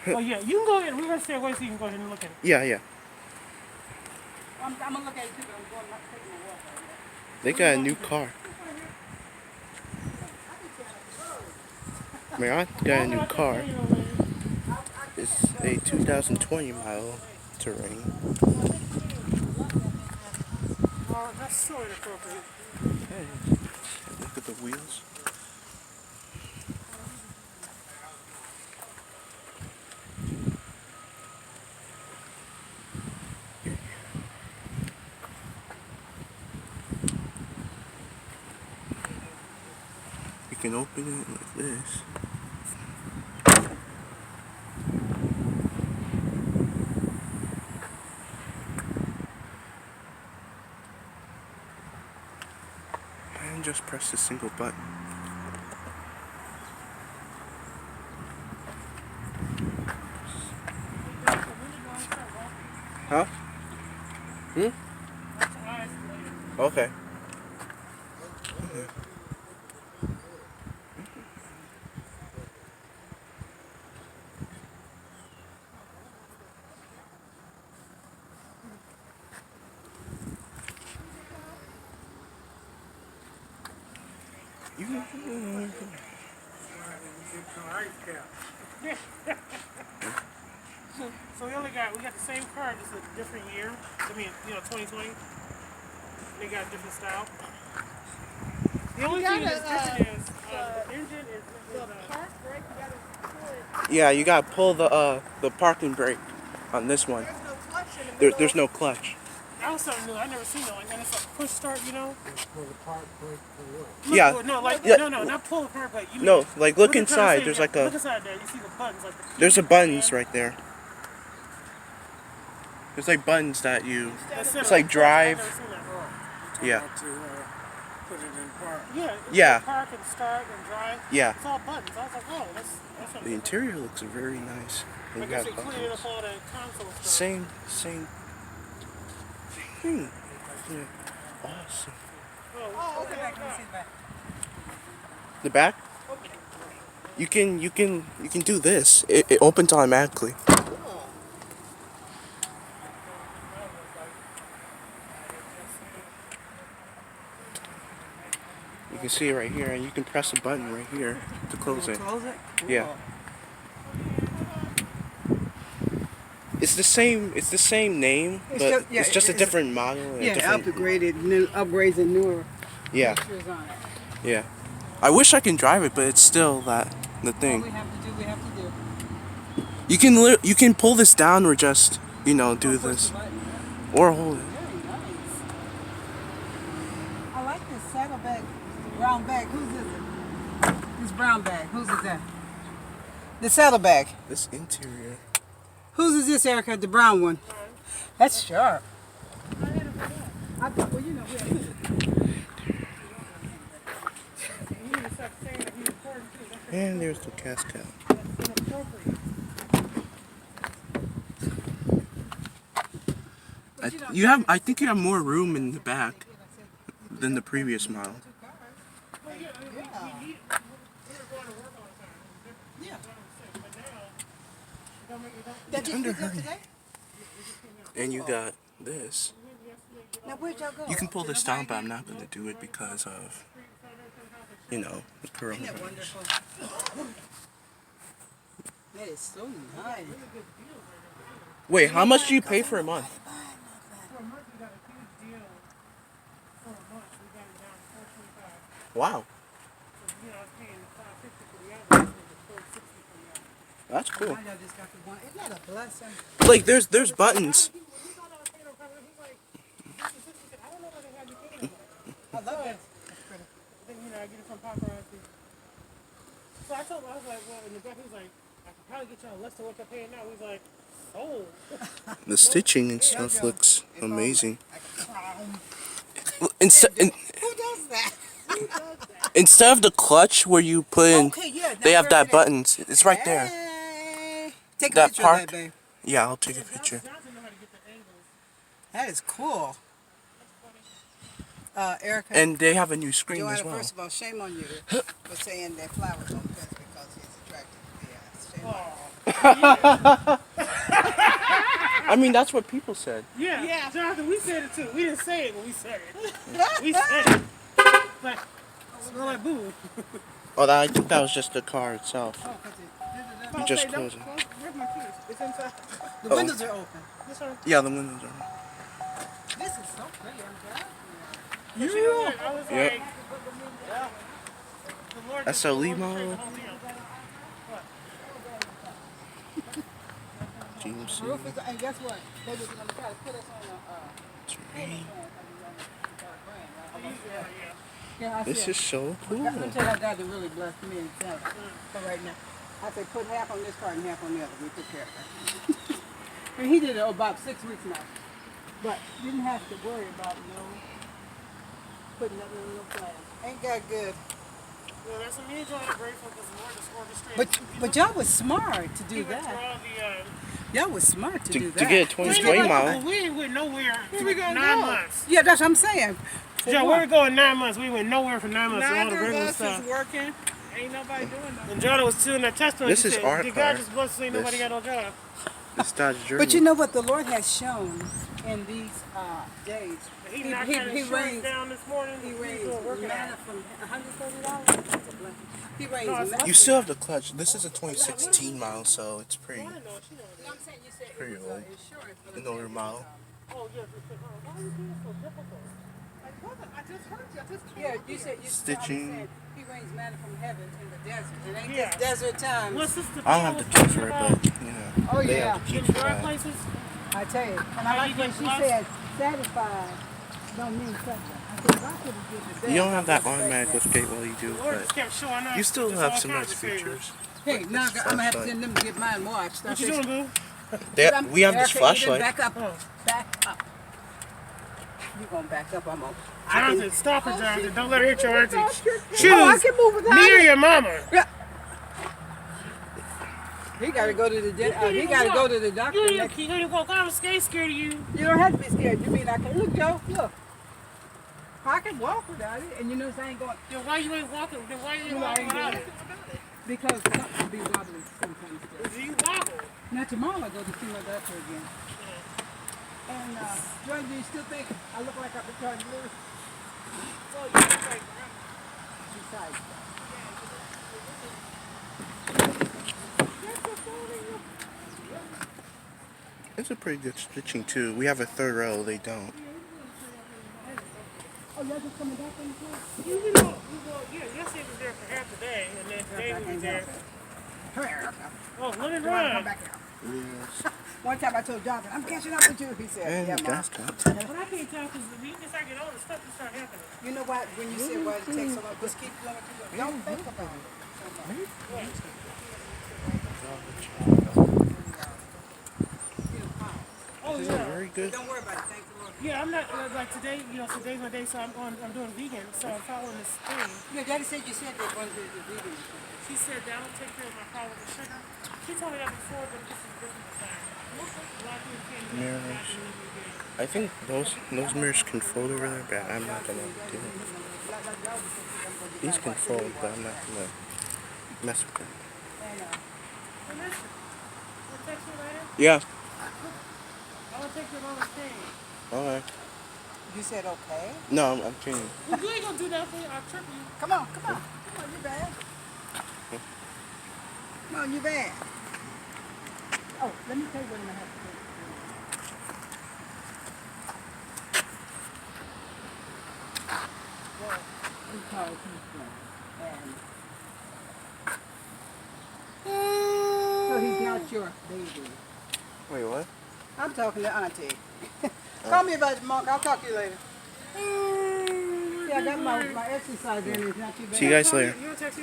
Oh yeah, you can go ahead. We're gonna stay away so you can go ahead and look at it. Yeah, yeah. I'm gonna look at it too, but I'm going not taking a walk right now. They got a new car. Man, I got a new car. It's a 2020 model Terrain. Oh, that's so inappropriate. Hey, look at the wheels. You can open it like this. And just press the single button. Huh? Hmm? Okay. So we got the same car, just a different year. I mean, 2020. They got a different style. The only thing that's different is the engine is the park brake. You gotta pull it. Yeah, you gotta pull the parking brake on this one. There's no clutch in the middle. There's no clutch. That was something new. I never seen that. Like, and it's like push start, Pull the park brake for what? Yeah. No, not pull the car brake. No, like look inside. There's like Look inside there. You see the buttons, like there's a buttons right there. There's like buttons that you. It's like drive. Yeah. Put it in park. Yeah. Park and start and drive. Yeah. It's all buttons. I was like, oh, that's The interior looks very nice. I guess they cleared up all that console stuff. Same thing. Yeah. Awesome. Oh, okay. Let me see the back. The back? You can do this. It opens automatically. You can see it right here, and you can press a button right here to close it. Close it? Cool. Yeah. It's the same name, but it's just a different model. And upgrades and newer Yeah. features on it. Yeah. I wish I can drive it, but it's still the What thing. we have to do, we have to do. You can pull this down or just do Push this the button. or hold it. Very nice. I like this saddlebag, brown bag. Whose is it? This brown bag. Whose is that? The saddlebag. This interior. Whose is this, Erica? The brown one. That's sharp. I thought, well, we have And there's the cascade. I think you have more room in the back than the previous model. And you got this. Now, where'd y'all go? You can pull this down, but I'm not going to do it because of, the Isn't that coronavirus. wonderful? That is so nice. Wait, how much do you pay for a month? For a month, we got a huge deal. For a month, we got it down to $425. Wow, I was paying $550 for the other, so $460 for the other. that's cool. Now y'all just got the one. Isn't that a blessing? Like there's buttons. I love it. Then, I get it from paparazzi. So I told him, I was like, well, in the back, he was like, I could probably get you on less than what you're paying now. He was like, sold. The stitching and stuff looks amazing. Who does that? Instead of the clutch where you put in, Okay, yeah. they have that buttons. It's right there. Hey. Take a That picture park. of that, babe. Yeah, I'll take a picture. That is cool. Erica. And they have a new screen Joanna, as well. first of all, shame on you for saying that flowers don't fit because he's attracted to the ass. Shame on you. I mean, that's what people said. Yeah, Jonathan, we said it too. We didn't say it, but we said it. We said it. But smell like boo. Oh, I think that was just the car itself. Oh, You just closed it. Where's my keys? It's inside. the Oh. windows are open. This one. Yeah, the windows are. This is so pretty. I'm glad. You know what? I was Yep. like, the Lord just- SLE the Lord model. said the whole deal. GMC The roof is, and guess what? They was going to try to put us on Terrain. Yeah, I This said, is so cool. let me tell you how God has really blessed me and Sarah for right now. I said, put half on this car and half on the other. We took care of that. And he did it about 6 weeks now. But you didn't have to worry about putting nothing on no plan. Ain't that good? Well, that's what me and John are grateful because the Lord just orchestrated. But y'all was smart to do He went through that. all the, Y'all was smart to do that. To get a 2020 model. We ain't went nowhere for we gonna 9 go? months. Yeah, that's what I'm saying. Joe, we were going 9 months. We went nowhere for 9 months. All the Neither of regular us stuff. is working. Ain't nobody doing nothing. And Jonah was still in that testimony. This He is said, our "Did car. God just bless us? Ain't nobody This- got no job." This Dodge Journey. But you know what the Lord has shown in these days? He knocked that insurance raised down this morning. He He was raised working manna out. from $130. That's a blessing. He raised No, it's manna. You still have the clutch. This is a 2016 model, so it's pretty. I didn't know. She knows that. I'm saying you said Pretty it was old. insurance for An older model. Oh, yes. Why are you being so difficult? I just heard you. I just came Yeah, up you here. said Stitching. said he rains manna from heaven in the desert. It ain't Yeah. just desert times. What's this? I don't have the key for it, but you know. Oh, they yeah. have the key In for dry that. places? I tell you. And How I like you when get she lost? said satisfied don't mean something. I said, if I could have given the You don't best, have I that would've automatic said liftgate while you do, The Lord just but kept showing up. you still Just have all some kinds nice of favors. features. that. Hey, now This I'm going to have to flashlight. send them to get mine washed. What you doing, boo? We have this flashlight. Back up. Oh. Back up. You going to back up, I'm on. Jonathan, stop it, Jonathan. Don't let her hit your auntie. Oh, I Choose can move without me or it. your mama. He got to go to the You can't even walk. doctor. You can't even walk. I'm scared of you. You don't have to be scared. You mean I can look, Joe? Look. I can walk without it, and you notice I ain't going Then why you ain't walking? Then why you ain't I walking ain't without doing it? because something be wobbly sometimes. Still. Do you wobble? Now tomorrow I go to see my doctor again. And Joy, do you still think I look like I've been trying to live? So you look like Besides that. It's a pretty good stitching too. We have a third row. They don't. Oh, y'all just coming back on the floor? you know, yeah, yesterday was there for half the day, and then today we was there. Come here, Erica. Oh, let it Come on, come run. back here. Yes. One time I told Jonathan, I'm catching up with you. He said, And yeah, the Mom. gas tank. But I can't tell because when you start getting older, stuff just start happening. You know what? When you said why it takes so long, just keep going. Don't think about it. Oh, This is yeah. very good. Don't worry about it. Thank the Lord. Yeah, I'm not, like today, today's my day, so I'm doing vegan, so I'm following this thing. Yeah, Daddy said you said that one day the vegan. She said that will take care of my problem with sugar. She told me that before, but this is different this time. A lot of people can't do that. Mirrors. I think those mirrors can fold over there, but I'm not gonna do it. These can fold, but I'm not gonna mess with them. Hey, listen. I'll text you later. Yeah. I will take your mama's pain. Okay. You said okay? No, I'm changing. Well, you ain't gonna do that for you. I'll trip you. Come on, come on. Come on, you bad. Come on, you bad. Oh, let me tell you what I'm gonna have to do. Well, we call Houston, and so he's not your baby. Wait, what? I'm talking to Auntie. Call me about it, Monk. I'll talk to you later. Yeah, I got my exercise in. It's not too bad. See you guys later. You wanna text me?